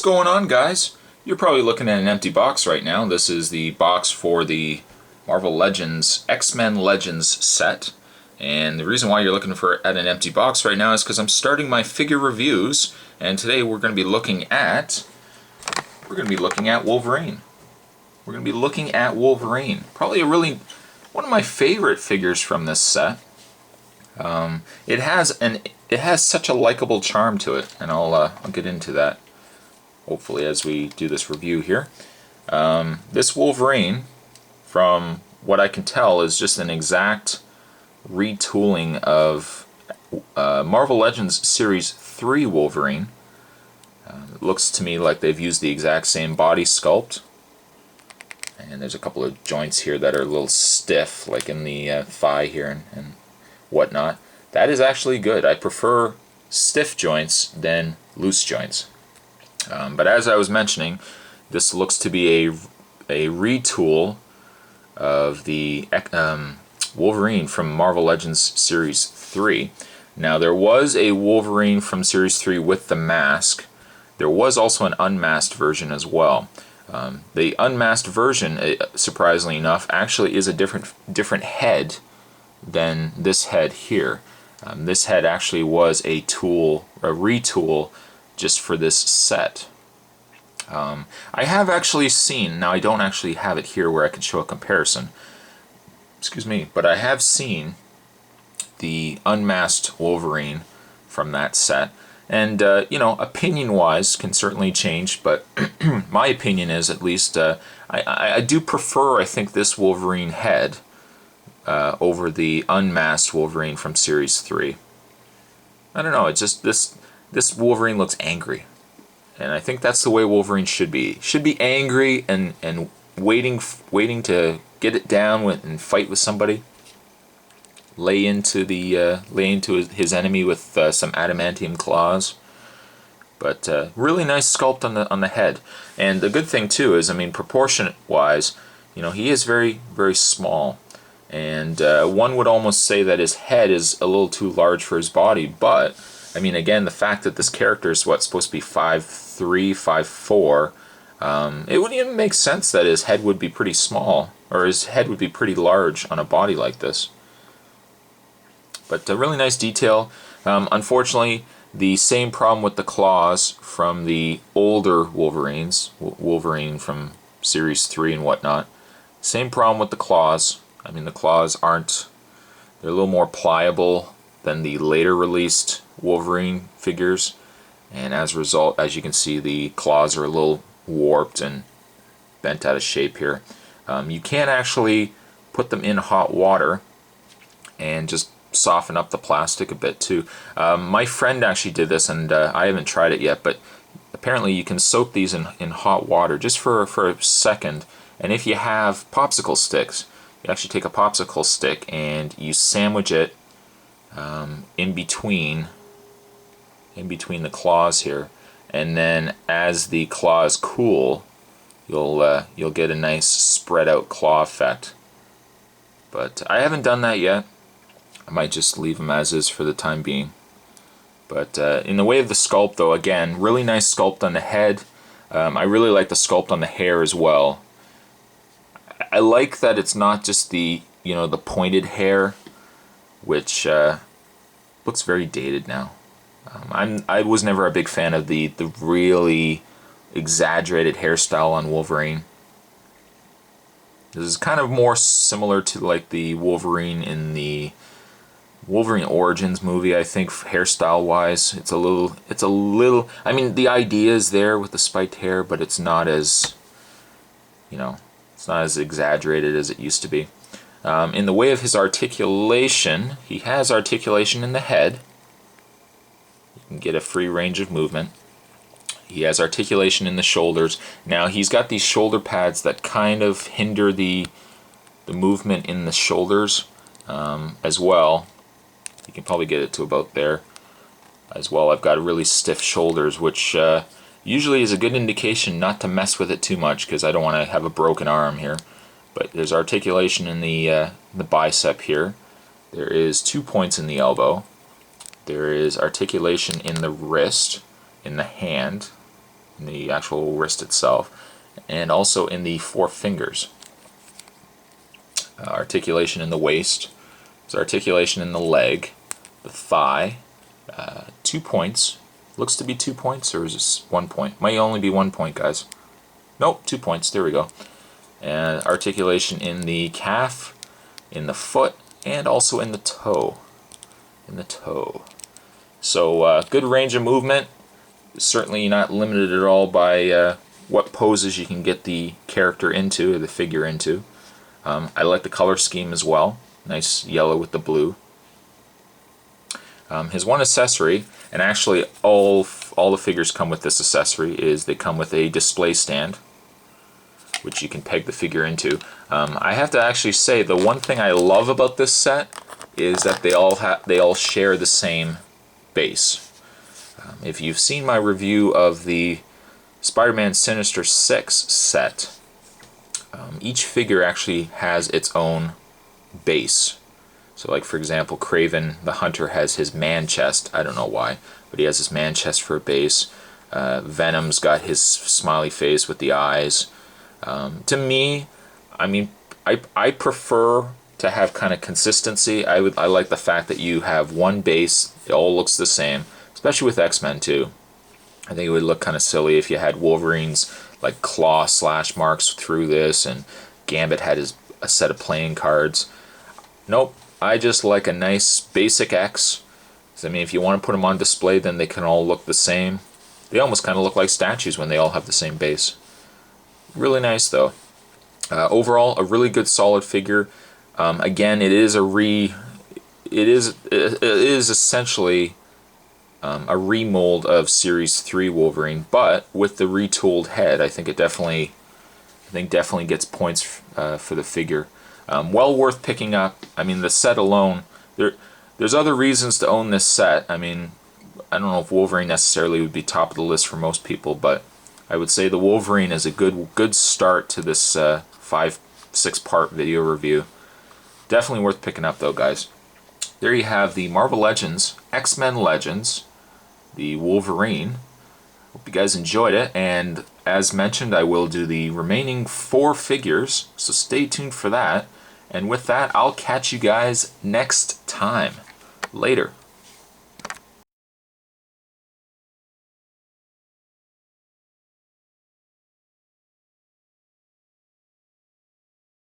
going on, guys? You're probably looking at an empty box right now. This is the box for the Marvel Legends X-Men Legends set. And the reason why you're looking at an empty box right now is because I'm starting my figure reviews, and today we're going to be looking at Wolverine. We're going to be looking at Wolverine. Probably one of my favorite figures from this set. It has such a likable charm to it, and I'll get into that hopefully as we do this review here. This Wolverine, from what I can tell, is just an exact retooling of Marvel Legends Series 3 Wolverine. It looks to me like they've used the exact same body sculpt, and there's a couple of joints here that are a little stiff, like in the thigh here and whatnot. That is actually good. I prefer stiff joints than loose joints. But as I was mentioning, this looks to be a retool of the Wolverine from Marvel Legends Series 3. Now, there was a Wolverine from Series 3 with the mask. There was also an unmasked version as well. The unmasked version, surprisingly enough, actually is a different head than this head here. This head actually was a retool just for this set. I have actually seen, now I don't actually have it here where I can show a comparison, excuse me, but I have seen the unmasked Wolverine from that set, and you know, opinion-wise can certainly change, but my opinion is, at least, I do prefer, I think, this Wolverine head over the unmasked Wolverine from Series 3. I don't know, it's just this Wolverine looks angry, and I think that's the way Wolverine should be. Should be angry and waiting to get it down and fight with somebody. Lay into his enemy with some adamantium claws. But really nice sculpt on the head. And the good thing too is, I mean, proportionate wise, you know, he is very, very small. And one would almost say that his head is a little too large for his body, but I mean, again, the fact that this character is supposed to be 5'3", 5'4", it wouldn't even make sense that his head would be pretty small, or his head would be pretty large on a body like this. But a really nice detail. Unfortunately, the same problem with the claws from the older Wolverines, Wolverine from Series 3 and whatnot. Same problem with the claws. I mean, the claws they're a little more pliable than the later released Wolverine figures, and as a result, as you can see, the claws are a little warped and bent out of shape here. You can actually put them in hot water and just soften up the plastic a bit too. My friend actually did this, and I haven't tried it yet, but apparently you can soak these in hot water just for a second, and if you have popsicle sticks, you actually take a popsicle stick and you sandwich it in between the claws here, and then as the claws cool, you'll get a nice spread out claw effect. But I haven't done that yet. I might just leave them as is for the time being. But in the way of the sculpt, though, again, really nice sculpt on the head. I really like the sculpt on the hair as well. I like that it's not just the pointed hair, which looks very dated now. I was never a big fan of the really exaggerated hairstyle on Wolverine. This is kind of more similar to like the Wolverine in the Wolverine Origins movie, I think, hairstyle wise. It's a little, I mean, the idea is there with the spiked hair, but it's not as, it's not as exaggerated as it used to be. In the way of his articulation, he has articulation in the head. You can get a free range of movement. He has articulation in the shoulders. Now, he's got these shoulder pads that kind of hinder the movement in the shoulders as well. You can probably get it to about there as well. I've got really stiff shoulders, which usually is a good indication not to mess with it too much, because I don't want to have a broken arm here. But there's articulation in the bicep here. There is 2 points in the elbow. There is articulation in the wrist, in the hand. in the actual wrist itself, and also in the 4 fingers. Articulation in the waist. There's articulation in the leg, the thigh, 2 points. Looks to be 2 points, or is this 1 point? Might only be 1 point, guys. Nope, 2 points. There we go. And articulation in the calf, in the foot, and also in the toe. So good range of movement. Certainly not limited at all by what poses you can get the character into, or the figure into. I like the color scheme as well. Nice yellow with the blue. His one accessory, and actually all the figures come with this accessory, is they come with a display stand, which you can peg the figure into. I have to actually say, the one thing I love about this set is that they all share the same base. If you've seen my review of the Spider-Man Sinister 6 set, each figure actually has its own base. So like for example, Kraven the Hunter has his man chest. I don't know why, but he has his man chest for a base. Venom's got his smiley face with the eyes. To me, I mean, I prefer to have kind of consistency. I like the fact that you have one base, it all looks the same, especially with X-Men too. I think it would look kind of silly if you had Wolverine's like claw slash marks through this, and Gambit had a set of playing cards. Nope, I just like a nice basic X. I mean, if you want to put them on display, then they can all look the same. They almost kind of look like statues when they all have the same base. Really nice though. Overall, a really good solid figure. Again, it is essentially a remold of Series 3 Wolverine, but with the retooled head, I think definitely gets points for the figure. Well worth picking up. I mean, the set alone, there's other reasons to own this set. I mean, I don't know if Wolverine necessarily would be top of the list for most people, but I would say the Wolverine is a good start to this 5-6 part video review. Definitely worth picking up though, guys. There you have the Marvel Legends, X-Men Legends, the Wolverine. Hope you guys enjoyed it, and as mentioned, I will do the remaining 4 figures, so stay tuned for that. And with that, I'll catch you guys next time. Later.